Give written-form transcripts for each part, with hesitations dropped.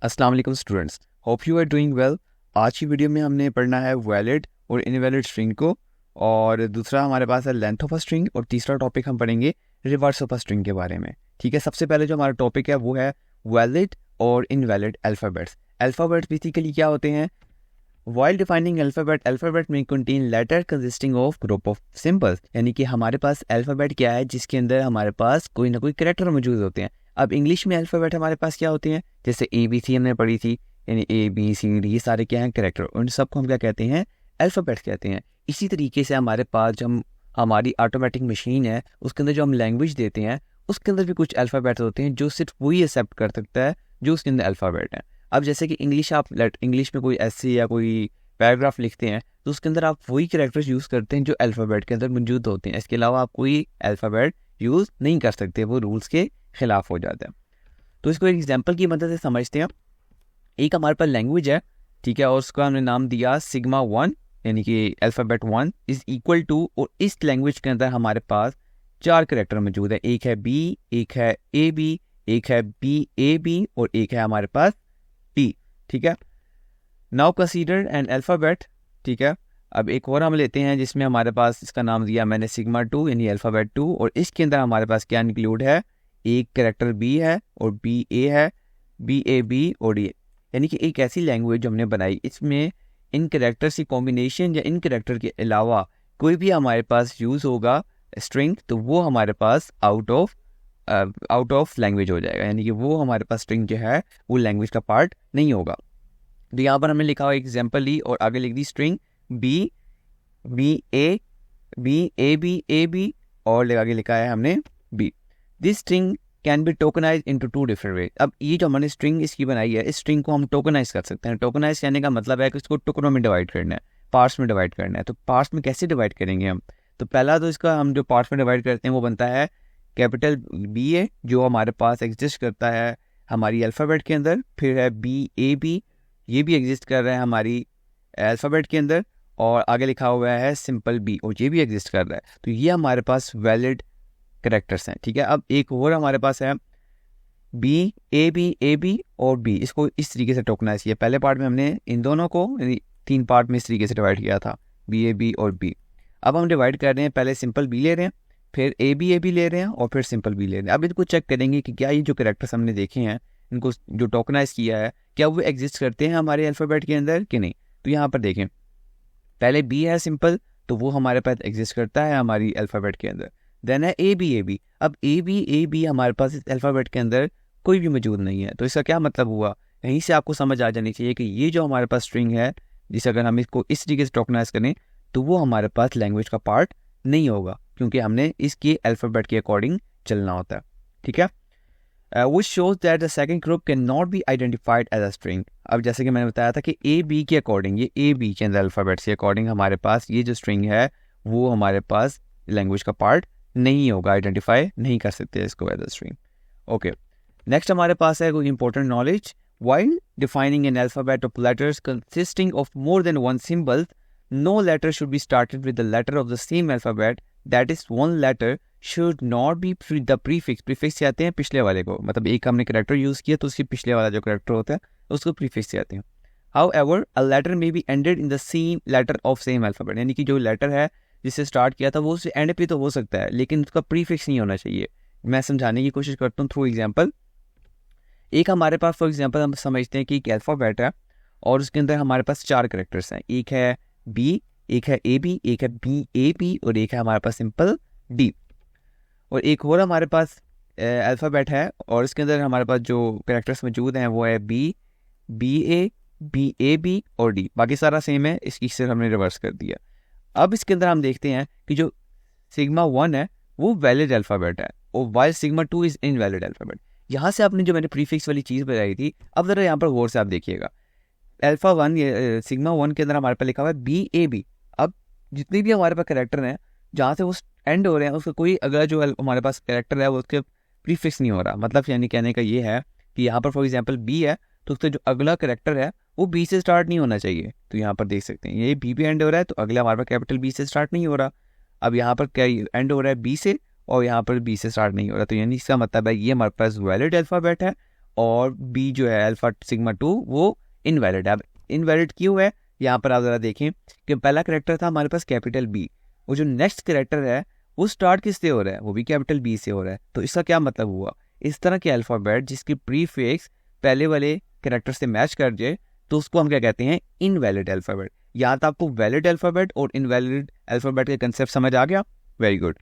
अस्सलाम वालेकुम students, hope you are doing well. आज की वीडियो में हमने पढ़ना है वैलिड और इनवैलिड स्ट्रिंग को, और दूसरा हमारे पास है लेंथ ऑफ अ स्ट्रिंग, और तीसरा टॉपिक हम पढ़ेंगे रिवर्स ऑफ अ स्ट्रिंग के बारे में। ठीक है, सबसे पहले जो हमारा टॉपिक है वो है वैलिड और इनवैलिड अल्फ़ाबेट्स। अल्फ़ाबेट्स बेसिकली क्या होते हैं? While defining alphabet may contain letter consisting of group of symbols, यानी कि हमारे पास अल्फ़ाबेट क्या है जिसके अंदर हमारे पास कोई ना कोई कैरेक्टर मौजूद होते हैं। अब इंग्लिश में अल्फ़ाबेट हमारे पास क्या होते हैं? जैसे ABC हमने पढ़ी थी, यानी ABCD, ये सारे क्या हैं? कैरेक्टर। उन सबको हम क्या कहते हैं? अल्फ़ाबेट कहते हैं। इसी तरीके से हमारे पास जो हमारी ऑटोमेटिक मशीन है उसके अंदर जो हम लैंग्वेज देते हैं उसके अंदर भी कुछ अल्फ़ाबेट होते हैं जो सिर्फ वही एक्सेप्ट कर सकता है जो उसके अंदर अल्फ़ाबेट है। अब जैसे कि इंग्लिश में कोई ऐसे या कोई पैराग्राफ लिखते हैं तो उसके अंदर आप वही कैरेक्टर्स यूज़ करते हैं जो अल्फ़ाबेट के अंदर मौजूद होते हैं। इसके अलावा आप कोई अल्फ़ाबेट यूज़ नहीं कर सकते, वो रूल्स के ख़िलाफ़ हो जाता है। तो इसको एक एग्जांपल की मदद से समझते हैं। एक हमारे पास लैंग्वेज है, ठीक है, और उसका हमने नाम दिया सिग्मा 1, यानी कि अल्फ़ाबेट 1 इज़ इक्वल टू, और इस लैंग्वेज के अंदर हमारे पास 4 कैरेक्टर मौजूद है। एक है B, एक है AB, एक है BAB और एक है हमारे पास T। ठीक है, नाउ कंसीडर एन अल्फ़ाबेट। ठीक है, अब एक और हम लेते हैं जिसमें हमारे पास इसका नाम दिया मैंने सिग्मा 2, यानी अल्फ़ाबेट 2, और इसके अंदर हमारे पास क्या इंक्लूड है? एक कैरेक्टर B है और BA है, BAB और ये, यानी कि एक ऐसी लैंग्वेज जो हमने बनाई इसमें इन कैरेक्टर्स की कॉम्बिनेशन या इन कैरेक्टर के अलावा कोई भी हमारे पास यूज़ होगा स्ट्रिंग, तो वो हमारे पास आउट ऑफ लैंग्वेज हो जाएगा, यानी कि वो हमारे पास स्ट्रिंग जो है वो लैंग्वेज का पार्ट नहीं होगा। तो यहाँ पर हमने लिखा हुआ एग्जाम्पल ली और आगे लिख दी स्ट्रिंग BA और आगे लिखा है हमने B। This string can be tokenise into 2 different way. अब ये जो हमने स्ट्रिंग इसकी बनाई है, इस स्ट्रिंग को हम टोकनाइज कर सकते हैं। टोकनाइज करने का मतलब है कि इसको टुकड़ों में डिवाइड करना है, पार्ट्स में डिवाइड करना है। तो पार्ट्स में कैसे डिवाइड करेंगे हम? तो पहला तो इसका हम जो पार्ट्स में डिवाइड करते हैं वो बनता है कैपिटल BA, जो हमारे पास एग्जिस्ट करता है हमारी अल्फ़ाबेट के अंदर। फिर है BAB, ये भी एग्जिस्ट कर रहा है हमारी अल्फ़ाबेट के अंदर, और आगे लिखा हुआ है सिंपल B, और ये भी एग्जिस्ट कर रहा है। तो ये हमारे पास वैलिड कैरेक्टर्स हैं। ठीक है, अब एक और हमारे पास है BAB और B, इसको इस तरीके से टोकनाइज किया। पहले पार्ट में हमने इन दोनों को 3 पार्ट में इस तरीके से डिवाइड किया था, BAB और B। अब हम डिवाइड कर रहे हैं, पहले सिंपल B ले रहे हैं, फिर ABAB ले रहे हैं और फिर सिंपल B ले रहे हैं। अब इनको चेक करेंगे कि क्या ये जो कैरेक्टर्स हमने देखे हैं, इनको जो टोकनाइज किया है, क्या वो एग्जिस्ट करते हैं हमारे अल्फ़ाबेट के अंदर कि नहीं। तो यहाँ पर देखें, पहले B है सिंपल, तो वो हमारे पास एग्जिस्ट करता है हमारी अल्फ़ाबेट के अंदर। देन है ABAB। अब ABAB हमारे पास इस अल्फ़ाबेट के अंदर कोई भी मौजूद नहीं है। तो इसका क्या मतलब हुआ? यहीं से आपको समझ आ जानी चाहिए कि ये जो हमारे पास स्ट्रिंग है, जिसे अगर हम इसको इस तरीके से टोकनाइज करें तो वो हमारे पास लैंग्वेज का पार्ट नहीं होगा, क्योंकि हमने इसके अल्फ़ाबेट के अकॉर्डिंग चलना होता है। ठीक है, which shows that the second group cannot be identified as a string। अब जैसे कि मैंने बताया था कि AB के अकॉर्डिंग, ये AB के अंदर अल्फ़ाबेट्स के अकॉर्डिंग हमारे पास ये जो स्ट्रिंग है वो हमारे पास लैंग्वेज का पार्ट नहीं होगा, आइडेंटिफाई नहीं कर सकते इसको as a string. Okay, next हमारे पास है कोई important knowledge. while defining an alphabet of letters consisting of more than one symbol, no letter should be started with the letter of the same alphabet, that is one letter should not be the prefix। prefix से आते हैं पिछले वाले को, मतलब एक हमने character use किया तो उसके पिछले वाला जो कैरेक्टर होता है उसको prefix से आते हैं। however a letter may be ended in the same letter of same alphabet, यानी कि जो लेटर है जिससे स्टार्ट किया था वो उससे एंड पे तो हो सकता है, लेकिन उसका प्रीफिक्स नहीं होना चाहिए। मैं समझाने की कोशिश करता हूँ थ्रू एग्जाम्पल। एक हमारे पास फॉर एग्जाम्पल हम समझते हैं कि एक अल्फ़ाबेट है और उसके अंदर हमारे पास 4 कैरेक्टर्स हैं। एक है B, एक है AB, एक है BAB और एक है हमारे पास सिंपल D। और एक और हमारे पास अल्फ़ाबेट है और इसके अंदर हमारे पास जो कैरेक्टर्स मौजूद हैं वो है B, BA, BAB और D। बाकी सारा सेम है, इसकी सिर्फ हमने रिवर्स कर दिया। अब इसके अंदर हम देखते हैं कि जो सिग्मा 1 है वो वैलिड अल्फ़ाबेट है और while sigma 2 is invalid alphabet. यहाँ से आपने जो मैंने प्रीफिक्स वाली चीज़ बताई थी, अब ज़रा यहाँ पर गौर से आप देखिएगा। अल्फ़ा 1 ये सिग्मा 1 के अंदर हमारे पास लिखा हुआ है BAB। अब जितने भी हमारे पास कैरेक्टर हैं जहाँ से वो एंड हो रहे हैं उसका कोई अगर जो हमारे पास कैरेक्टर है वो उसके प्रीफिक्स नहीं हो रहा, मतलब यानी कहने का ये है कि यहाँ पर फॉर एग्जांपल B है तो उसका जो अगला कैरेक्टर है वो B से स्टार्ट नहीं होना चाहिए। तो यहाँ पर देख सकते हैं ये B पे एंड हो रहा है तो अगला हमारे पास कैपिटल B से स्टार्ट नहीं हो रहा। अब यहाँ पर क्या एंड हो रहा है B से और यहाँ पर B से स्टार्ट नहीं हो रहा, तो यानी इसका मतलब है ये हमारे पास वैलिड अल्फ़ाबेट है और बी जो है अल्फा सिग्मा 2 वो इनवैलिड है। अब इनवैलिड क्यों है, यहाँ पर आप ज़रा देखें कि पहला करेक्टर था हमारे पास कैपिटल बी, वो जो नेक्स्ट करेक्टर है वो स्टार्ट किससे हो रहा है, वो भी कैपिटल बी से हो रहा है। तो इसका क्या मतलब हुआ, इस तरह के अल्फ़ाबेट जिसकी प्रीफिक्स पहले वाले करेक्टर से मैच कर जाए तो उसको हम क्या कहते हैं, इनवैलिड अल्फ़ाबेट। यहाँ तक आपको वैलिड अल्फ़ाबेट और इनवैलिड अल्फ़ाबेट के कंसेप्ट समझ आ गया, वेरी गुड।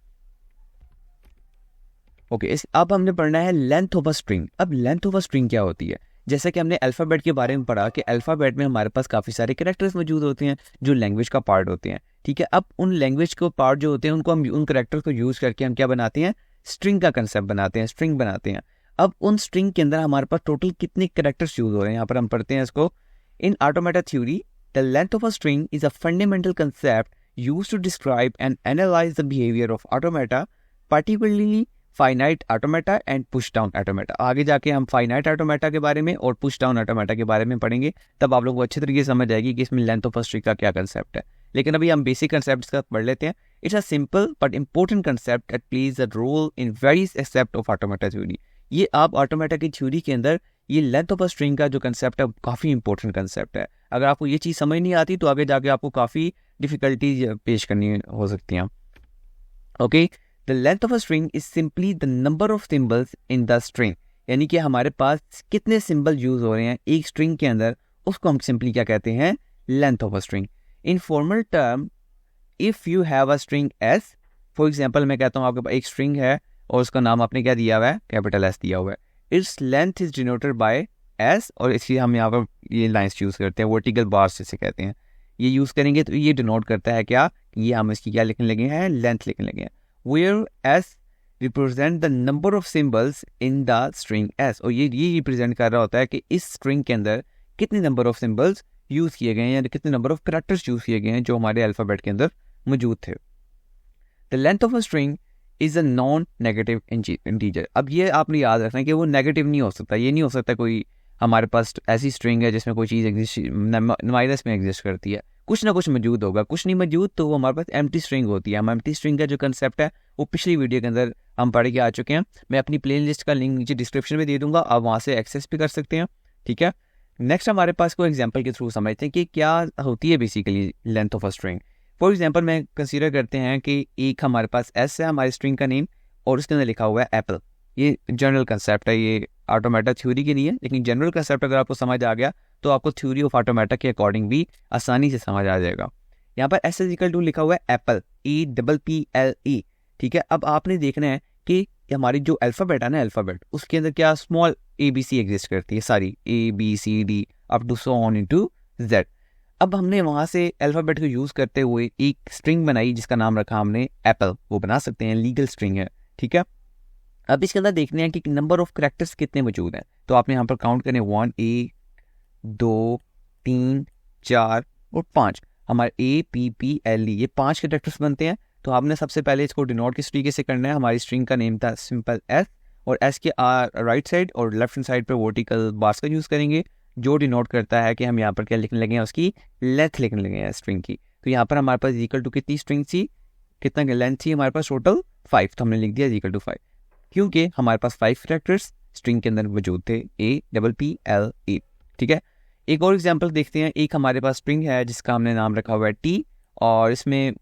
ओके, अब हमने पढ़ना है लेंथ ऑफ अ स्ट्रिंग। अब लेंथ ऑफ अ स्ट्रिंग क्या होती है, जैसा कि हमने अल्फ़ाबेट के बारे में पढ़ा कि अल्फ़ाबेट में हमारे पास काफ़ी सारे कैरेक्टर्स मौजूद होते हैं जो लैंग्वेज का पार्ट होते हैं, ठीक है। अब उन लैंग्वेज को पार्ट जो होते हैं उनको हम उन कैरेक्टर्स को यूज़ करके हम क्या बनाते हैं, स्ट्रिंग का कंसेप्ट बनाते हैं, स्ट्रिंग बनाते हैं। अब उन स्ट्रिंग के अंदर हमारे पास टोटल कितने कैरेक्टर्स यूज हो रहे हैं, यहाँ पर हम पढ़ते हैं इसको। In automata theory the length of a string is a fundamental concept used to describe and analyse the behaviour of automata, particularly finite automata and push down automata. आगे जाके हम फाइनाइट ऑटोमेटा के बारे में और पुश डाउन ऑटोमेटा के बारे में पढ़ेंगे, तब आप लोगों को अच्छे तरीके से समझ आएगी कि इसमें लेंथ ऑफ अ स्ट्रिंग का क्या कंसेप्ट है। लेकिन अभी हम बेसिक कंसेप्ट का पढ़ लेते हैं। It's a simple but important concept that plays a role in various aspect of automata theory. ये आप ऑटोमेटा की थ्योरी के अंदर ये लेंथ ऑफ अ स्ट्रिंग का जो कंसेप्ट है काफ़ी इंपॉर्टेंट कंसेप्ट है। अगर आपको ये चीज़ समझ नहीं आती तो आगे जाके आपको काफ़ी डिफिकल्टीज पेश करनी हो सकती हैं। Okay, the length of a string is simply the number of symbols in the string, यानी कि हमारे पास कितने सिंबल यूज हो रहे हैं एक स्ट्रिंग के अंदर, उसको हम सिंपली क्या कहते हैं, length of a string. In formal term, if you have a string S, for example मैं कहता हूँ आपके पास एक स्ट्रिंग है और उसका नाम आपने क्या दिया हुआ है, कैपिटल एस दिया हुआ है। Its length is denoted by S, और इसलिए हम यहाँ पर ये लाइन्स यूज़ करते हैं, वर्टिकल बार्स जिसे कहते हैं, ये यूज़ करेंगे तो ये डिनोट करता है क्या, ये हम इसकी क्या लिखने लगे हैं, लेंथ लिखने लगे हैं। Where S represent the number of symbols in the string S, और ये रिप्रेजेंट कर रहा होता है कि इस स्ट्रिंग के अंदर कितने नंबर ऑफ सिंबल्स यूज़ किए गए हैं, या कितने नंबर ऑफ कैरेक्टर्स यूज़ किए गए हैं जो हमारे अल्फ़ाबेट के अंदर मौजूद थे। The length of a string is a non negative integer. अब ये आपने याद रखना है कि वो नेगेटिव नहीं हो सकता, ये नहीं हो सकता कोई हमारे पास ऐसी स्ट्रिंग है जिसमें कोई चीज़ एग्जिस्ट माइनस में एग्जिस्ट करती है, कुछ ना कुछ मौजूद होगा, कुछ नहीं मौजूद तो वो हमारे पास एम्प्टी स्ट्रिंग होती है। हम एम्प्टी स्ट्रिंग का जो कंसेप्ट है वो पिछली वीडियो के अंदर हम पढ़ के आ चुके हैं, मैं अपनी प्लेलिस्ट का लिंक नीचे डिस्क्रिप्शन में दे दूंगा, आप वहाँ से एक्सेस भी कर सकते हैं, ठीक है। नेक्स्ट हमारे पास कोई एग्जांपल के थ्रू समझते हैं कि क्या होती है basically length of a string. For example मैं कंसीडर करते हैं कि एक हमारे पास एस है हमारी स्ट्रिंग का नेम, और उसके अंदर लिखा हुआ है एप्पल। ये जनरल कंसेप्ट है, ये ऑटोमेटा थ्योरी के लिए है, लेकिन जनरल कंसेप्ट अगर आपको समझ आ गया तो आपको थ्योरी ऑफ ऑटोमेटा के अकॉर्डिंग भी आसानी से समझ आ जाएगा। यहाँ पर एस इक्वल टू लिखा हुआ है एप्पल, EPPLE, ठीक है। अब आपने देखना है कि हमारी जो अल्फ़ाबेट है ना, अल्फ़ाबेट उसके अंदर क्या स्मॉल ABC एग्जिस्ट करती है, सारी ABCD up to so on into Z। अब हमने वहाँ से अल्फ़ाबेट को यूज़ करते हुए एक स्ट्रिंग बनाई जिसका नाम रखा हमने एप्पल, वो बना सकते हैं, लीगल स्ट्रिंग है, ठीक है। अब इसके अंदर देखते हैं कि नंबर ऑफ कैरेक्टर्स कितने मौजूद हैं, तो आपने यहाँ पर काउंट करें 1 1 2 3 4 और 5, हमारे APPLE ये 5 कैरेक्टर्स बनते हैं। तो आपने सबसे पहले इसको डिनोट किस तरीके से करना है, हमारी स्ट्रिंग का नेम था सिंपल S, और S के राइट साइड और लेफ्ट हैंड साइड पर वर्टिकल बार्स का यूज़ करेंगे, जो डिनोट करता है कि हम यहाँ पर क्या लिखने लगे हैं, उसकी लेंथ लिखने लगे हैं स्ट्रिंग की। तो यहाँ पर हमारे पास इक्वल टू कितनी स्ट्रिंग थी, कितना लेंथ थी हमारे पास टोटल 5, तो हमने लिख दिया इक्वल टू 5, क्योंकि हमारे पास 5 कैरेक्टर्स स्ट्रिंग के अंदर मौजूद थे, APPLE, ठीक है। एक और एग्जांपल देखते हैं। एक हमारे पास स्ट्रिंग है जिसका हमने नाम रखा हुआ है T, और इसमें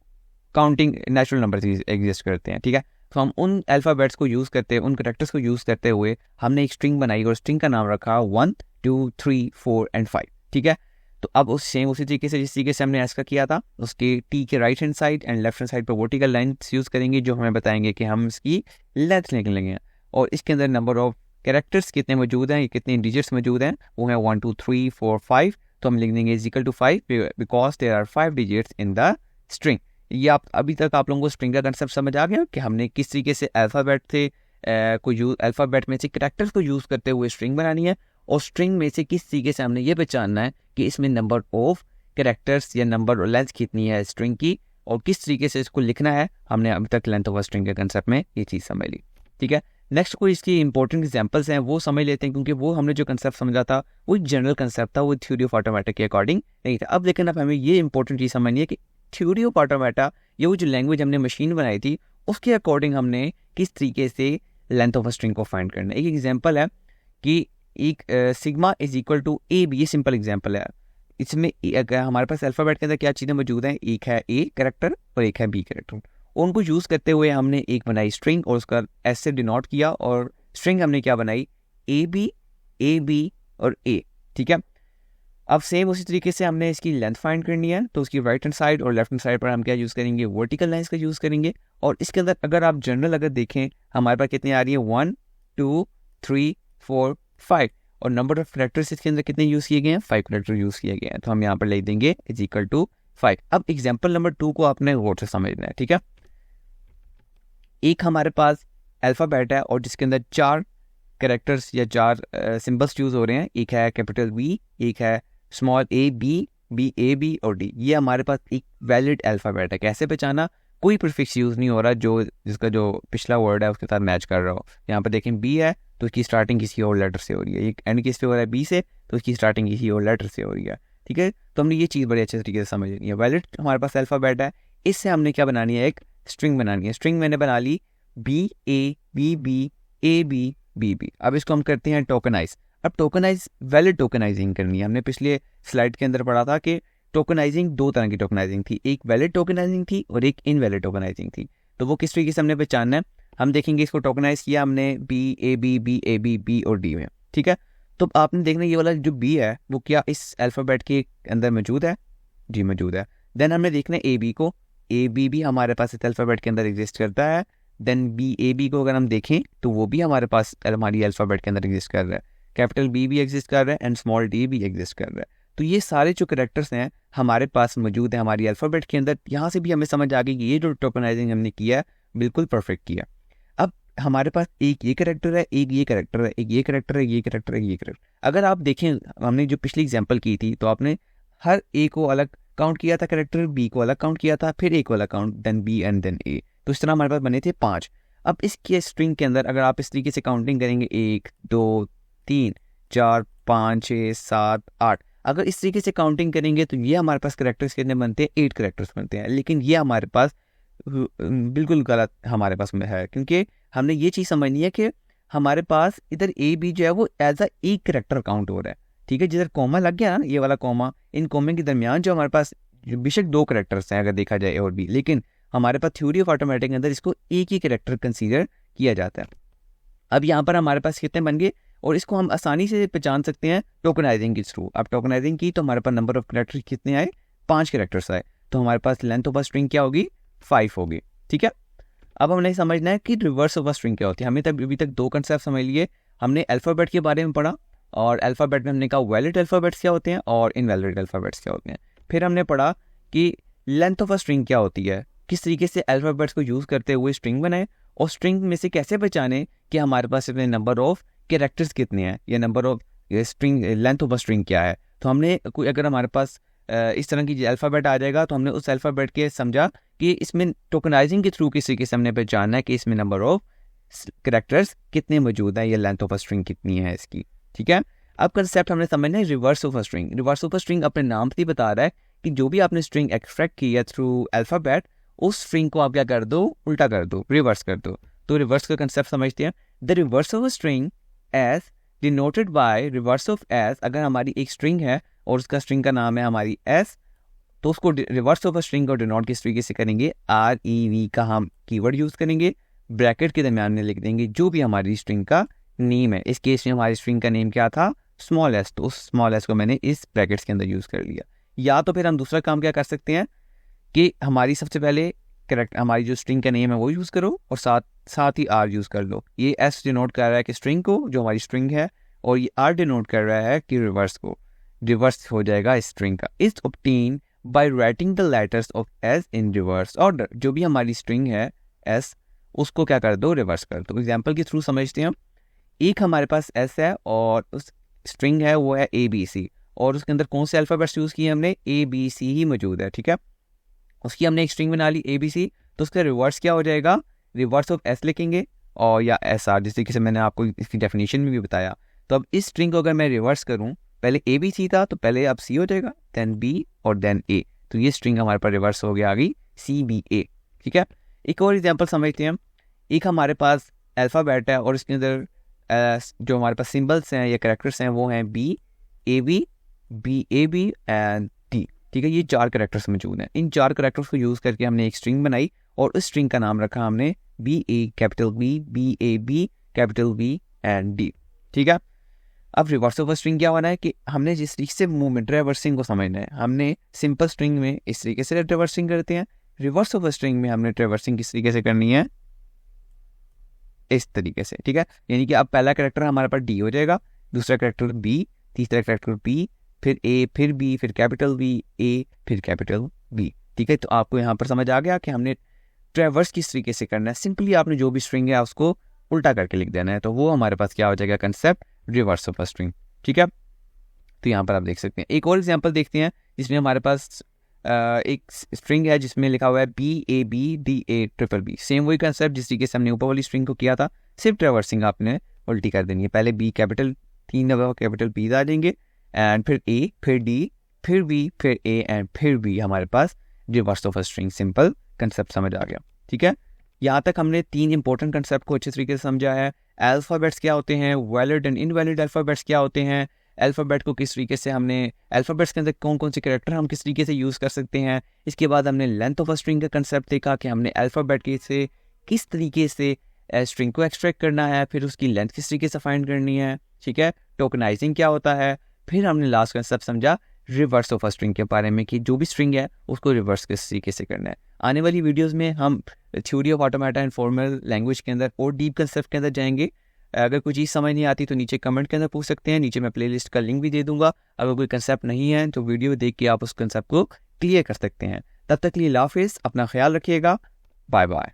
काउंटिंग नेचुरल नंबर एग्जिस्ट करते हैं, ठीक है। तो हम उन अल्फ़ाबेट्स को यूज़ करते हैं, उन कैरेक्टर्स को यूज़ करते हुए हमने एक स्ट्रिंग बनाई और स्ट्रिंग का नाम रखा 1 2 3 4 एंड 5, ठीक है। तो अब उसी तरीके से जिस तरीके से हमने ऐसा किया था, उसके T के right hand side and left hand side पर वर्टिकल लाइन्स यूज़ करेंगे जो हमें बताएंगे कि हम इसकी लेंथ लिखने लगे हैं, और इसके अंदर नंबर ऑफ कैरेक्टर्स कितने मौजूद हैं, कितने डिजिट्स मौजूद हैं, वो है 1 2 3 4 5, तो हम लिख देंगे equal to 5 because there are 5 digits in the string. ये आप अभी तक आप लोगों को स्ट्रिंग का कंसेप्ट समझ आ गया कि हमने किस तरीके से अल्फ़ाबेट थे अल्फ़ाबेट में से कैरेक्टर्स को यूज़ करते हुए स्ट्रिंग बनानी है, और स्ट्रिंग में से किस तरीके से हमने ये पहचानना है कि इसमें नंबर ऑफ कैरेक्टर्स या नंबर और लेंथ कितनी है स्ट्रिंग की, और किस तरीके से इसको लिखना है। हमने अभी तक लेंथ ऑफ स्ट्रिंग के कंसेप्ट में ये चीज़ समझ ली, ठीक है। नेक्स्ट कोई इसकी इंपॉर्टेंट एग्जांपल्स हैं वो समझ लेते हैं, क्योंकि वो हमने जो कंसेप्ट समझा था वो जनरल कंसेप्ट था, वो थ्योरी ऑफ ऑटोमेटा के अकॉर्डिंग नहीं था। अब लेकिन अब हमें ये इंपॉर्टेंट चीज़ समझनी है कि थ्योरी ऑफ ऑटोमेटा, ये वो जो लैंग्वेज हमने मशीन बनाई थी उसके अकॉर्डिंग हमने किस तरीके से लेंथ ऑफ अ स्ट्रिंग को फाइंड करना है। एक एग्जांपल है कि एक sigma is equal to A B, ये सिंपल एग्जांपल है। इसमें अगर हमारे पास अल्फ़ाबेट के अंदर क्या चीज़ें मौजूद हैं, एक है ए कैरेक्टर और एक है बी कैरेक्टर। उनको यूज़ करते हुए हमने एक बनाई स्ट्रिंग और उसका एस से डिनोट किया, और स्ट्रिंग हमने क्या बनाई, ए बी और ए। ठीक है, अब सेम उसी तरीके से हमने इसकी लेंथ फाइंड करनी है, तो उसकी राइट हैंड साइड और लेफ्ट हैंड साइड पर हम क्या यूज़ करेंगे, वर्टिकल लाइंस का यूज़ करेंगे। और इसके अंदर अगर आप जनरल अगर देखें हमारे पास कितनी आ रही है, 1 2 3 4 5, और नंबर ऑफ करेक्टर्स इसके अंदर कितने यूज़ किए गए हैं, 5 करेक्टर यूज़ किए गए हैं। तो हम यहाँ पर लिख देंगे इज इक्वल टू 5। अब एग्जाम्पल नंबर 2 को आपने गौर से समझना है। ठीक है, एक हमारे पास अल्फ़ाबेट है और जिसके अंदर 4 करेक्टर्स या 4 सिंबल्स यूज़ हो रहे हैं। एक है कैपिटल बी, एक है small A B A B और डी। ये हमारे पास एक वैलिड अल्फ़ाबेट है। कैसे पहचाना, कोई प्रीफिक्स यूज़ नहीं हो रहा जो जिसका जो पिछला वर्ड है उसके साथ मैच कर रहा हो। यहाँ पर देखें बी है तो उसकी स्टार्टिंग किसी और लेटर से हो रही है, एक एंड किस पे हो रहा है बी से, तो उसकी स्टार्टिंग किसी और लेटर से हो रही है। ठीक है, तो हमने ये चीज़ बड़े अच्छे तरीके से समझनी है। वैलिड हमारे पास अल्फ़ाबेट है, इससे हमने क्या बनानी है, एक स्ट्रिंग बनानी है। स्ट्रिंग मैंने बना ली B A B A B. अब इसको हम करते हैं टोकनाइज। अब टोकनाइज वैलिड टोकनाइजिंग करनी है। हमने पिछले स्लाइड के अंदर पढ़ा था कि टोकनाइजिंग 2 तरह की टोकनाइजिंग थी, एक वैलिड टोकनाइजिंग थी और एक इनवैलिड टोकनाइजिंग थी। तो वो किस तरीके से हमने पहचानना है, हम देखेंगे इसको टोकनाइज किया हमने बी ए बी और डी में। ठीक है, तो आपने देखना ये वाला जो बी है वो क्या इस अल्फ़ाबेट के अंदर मौजूद है, जी मौजूद है। देन हमने देखना है ए बी को, ए बी भी हमारे पास इस अल्फ़ाबेट के अंदर एग्जिस्ट करता है। देन बी ए बी को अगर हम देखें तो वो भी हमारे पास हमारी अल्फ़ाबेट के अंदर एग्जिस्ट कर रहा है। कैपिटल बी भी एग्जिस्ट कर रहा है एंड स्मॉल डी भी एग्जिस्ट कर रहा है। तो ये सारे जो करेक्टर्स हैं हमारे पास मौजूद हैं हमारी अल्फ़ाबेट के अंदर। यहाँ से भी हमें समझ आ गई कि ये जो टोकनाइजिंग हमने किया है बिल्कुल परफेक्ट किया। अब हमारे पास एक ये करेक्टर है, एक ये करेक्टर है, एक ये करेक्टर है, ये करेक्टर है, ये करेक्टर। अगर आप देखें हमने जो पिछली एग्जाम्पल की थी तो आपने हर ए को अलग काउंट किया था करेक्टर, बी को अलग काउंट किया था, फिर ए को अलग count, then B and then A. तो इस तरह हमारे पास बने थे 5। अब इसके स्ट्रिंग के अंदर अगर आप इस तरीके से काउंटिंग करेंगे 1 2 3 4 5 6 7 8, अगर इस तरीके से काउंटिंग करेंगे तो ये हमारे पास करेक्टर्स कितने बनते हैं, 8 करेक्टर्स बनते हैं। लेकिन ये हमारे पास बिल्कुल गलत हमारे पास में है, क्योंकि हमने ये चीज़ समझनी है कि हमारे पास इधर ए बी जो है वो एज अ एक करेक्टर काउंट हो रहा है। ठीक है, जिधर कॉमा लग गया ना, ये वाला कॉमा, इन कॉमे के दरमियान जो हमारे पास बेशक 2 करेक्टर्स हैं अगर देखा जाए ए और बी, लेकिन हमारे पास थ्योरी ऑफ अर्थमेटिक के अंदर इसको एक ही करेक्टर कंसीडर किया जाता है। अब यहाँ पर हमारे पास कितने बन गए, और इसको हम आसानी से पहचान सकते हैं टोकनाइजिंग के थ्रू। अब टोकनाइजिंग की तो हमारे पास नंबर ऑफ करेक्टर कितने आए, 5 करेक्टर्स आए, तो हमारे पास लेंथ ऑफ अ स्ट्रिंग क्या होगी, 5 होगी। ठीक है, अब हमने समझना है कि रिवर्स ऑफ अ स्ट्रिंग क्या होती है। हमें अभी तक 2 कंसेप्ट समझ लिए। हमने अल्फ़ाबेट के बारे में पढ़ा, और अल्फ़ाबेट में हमने कहा वैलिड अल्फ़ाबेट्स क्या होते हैं और इनवैलिड अल्फ़ाबेट्स क्या होते हैं। फिर हमने पढ़ा कि लेंथ ऑफ अ स्ट्रिंग क्या होती है, किस तरीके से अल्फ़ाबेट्स को यूज़ करते हुए स्ट्रिंग बनाए, और स्ट्रिंग में से कैसे पहचाने कि हमारे पास इतने नंबर ऑफ कैरेक्टर्स कितने हैं, या number of string length of a string क्या है। तो हमने कोई अगर हमारे पास इस तरह की अल्फ़ाबेट आ जाएगा तो हमने उस अल्फ़ाबेट के समझा कि इसमें टोकनाइजिंग के थ्रू किस तरीके से हमने पहचानना है कि इसमें नंबर ऑफ कैरेक्टर्स कितने मौजूद हैं या लेंथ ऑफ अ स्ट्रिंग कितनी है इसकी। ठीक है, अब कंसेप्ट हमने समझना है reverse of a string. Reverse of a string अपने नाम से ही बता रहा है कि जो भी आपने स्ट्रिंग एक्सट्रैक्ट की है थ्रू अल्फ़ाबेट, उस स्ट्रिंग को आप क्या कर दो, उल्टा कर दो, रिवर्स कर दो। तो रिवर्स का कंसेप्ट समझते हैं। The reverse of a string as denoted by reverse of S. अगर हमारी एक स्ट्रिंग है और उसका स्ट्रिंग का नाम है हमारी एस, तो उसको रिवर्स ऑफ अ स्ट्रिंग को डिनोट किस तरीके से करेंगे, REV का हम कीवर्ड यूज़ करेंगे, ब्रैकेट के दरमियान में लिख देंगे जो भी हमारी स्ट्रिंग का नेम है। इस केस में हमारी स्ट्रिंग का नेम क्या था, स्मॉल एस, तो उस स्मॉल एस को मैंने इस ब्रैकेट्स के अंदर यूज़ कर लिया। या तो फिर हम दूसरा काम क्या कर सकते हैं कि हमारी सबसे पहले करेक्ट हमारी जो स्ट्रिंग का नेम है वो यूज़ करो, और साथ ही R यूज़ कर लो। ये S डिनोट कर रहा है कि स्ट्रिंग को, जो हमारी स्ट्रिंग है, और ये R डिनोट कर रहा है कि रिवर्स को, रिवर्स हो जाएगा इस स्ट्रिंग का। Is obtain by writing the letters of S in reverse order. जो भी हमारी स्ट्रिंग है S, उसको क्या कर दो, रिवर्स कर दो। एग्जाम्पल के थ्रू समझते हैं हम। एक हमारे पास S है और उस स्ट्रिंग है वो है ABC, और उसके अंदर कौन से अल्फ़ाबेट्स यूज़ किए हमने, ABC ही मौजूद है। ठीक है, उसकी हमने एक स्ट्रिंग बना ली ABC, तो उसका रिवर्स क्या हो जाएगा, रिवर्स ऑफ S लिखेंगे, और या SR, जिस तरीके से मैंने आपको इसकी डेफिनेशन में भी बताया। तो अब इस स्ट्रिंग को अगर मैं रिवर्स करूं, पहले ABC था तो पहले अब C हो जाएगा, देन B और देन A। तो ये स्ट्रिंग हमारे पास रिवर्स हो गया, आ गई CBA। ठीक है, एक और एग्जांपल समझते हैं हम। एक हमारे पास अल्फ़ाबेट है और इसके अंदर जो हमारे पास सिंबल्स हैं या कैरेक्टर्स हैं वो हैं B A B and D. ठीक है, ये 4 कैरेक्टर्स मौजूद हैं। इन 4 कैरेक्टर्स को यूज़ करके हमने एक स्ट्रिंग बनाई और उस स्ट्रिंग का नाम रखा हमने B A capital B A B capital B and D. ठीक है, अब रिवर्स ऑफ स्ट्रिंग क्या होना है कि हमने जिस तरीके से मूवमेंट रिवर्सिंग को समझना है, हमने सिंपल स्ट्रिंग में इस तरीके से रिवर्सिंग करते हैं, रिवर्स ऑफ स्ट्रिंग में हमने रिवर्सिंग किस तरीके से करनी है, इस तरीके से। ठीक है, यानी कि अब पहला कैरेक्टर हमारे पास डी हो जाएगा, दूसरा कैरेक्टर बी, तीसरा कैरेक्टर बी, फिर ए, फिर बी, फिर कैपिटल बी, ए, फिर कैपिटल बी। ठीक है, तो आपको यहाँ पर समझ आ गया कि हमने ट्रेवर्स किस तरीके से करना है। सिंपली आपने जो भी स्ट्रिंग है उसको उल्टा करके लिख देना है, तो वो हमारे पास क्या हो जाएगा, कंसेप्ट रिवर्स ऑफ स्ट्रिंग। ठीक है, तो यहाँ पर आप देख सकते हैं। एक और एग्जांपल देखते हैं जिसमें हमारे पास एक स्ट्रिंग है जिसमें लिखा हुआ है B A B D A triple B. Same वही कंसेप्ट जिस तरीके से हमने ऊपर वाली स्ट्रिंग को किया था, सिर्फ ट्रेवर्सिंग आपने उल्टी कर देनी है। पहले बी कैपिटल 3 दफा कैपिटल बी डालेंगे एंड फिर ए, फिर डी, फिर बी, फिर ए एंड फिर बी। हमारे पास reverse of string simple concept समझ आ गया। ठीक है, यहाँ तक हमने 3 इंपॉर्टेंट कंसेप्ट को अच्छे तरीके से समझा है। अल्फ़ाबेट्स क्या होते हैं, वैलिड एंड इनवैलिड अल्फ़ाबेट्स क्या होते हैं, अल्फ़ाबेट को किस तरीके से हमने अल्फ़ाबेट्स के अंदर कौन कौन से कैरेक्टर हम किस तरीके से यूज़ कर सकते हैं। इसके बाद हमने लेंथ ऑफ स्ट्रिंग का कंसेप्ट देखा कि हमने अल्फ़ाबेट के से किस तरीके से स्ट्रिंग को एक्सट्रैक्ट करना है, फिर उसकी लेंथ किस तरीके से फाइंड करनी है। ठीक है, टोकनाइजिंग क्या होता है, फिर हमने लास्ट कंसेप्ट समझा रिवर्स ऑफ स्ट्रिंग के बारे में कि जो भी स्ट्रिंग है उसको रिवर्स किस तरीके से करना है। आने वाली वीडियोस में हम theory of automata and formal language के अंदर और डीप कंसेप्ट के अंदर जाएंगे। अगर कोई चीज़ समझ नहीं आती तो नीचे कमेंट के अंदर पूछ सकते हैं, नीचे मैं प्लेलिस्ट का लिंक भी दे दूंगा। अगर कोई कंसेप्ट नहीं है तो वीडियो देख के आप उस कंसेप्ट को क्लियर कर सकते हैं। तब तक के लिए अल्लाह हाफिज़, अपना ख्याल रखिएगा, बाय बाय।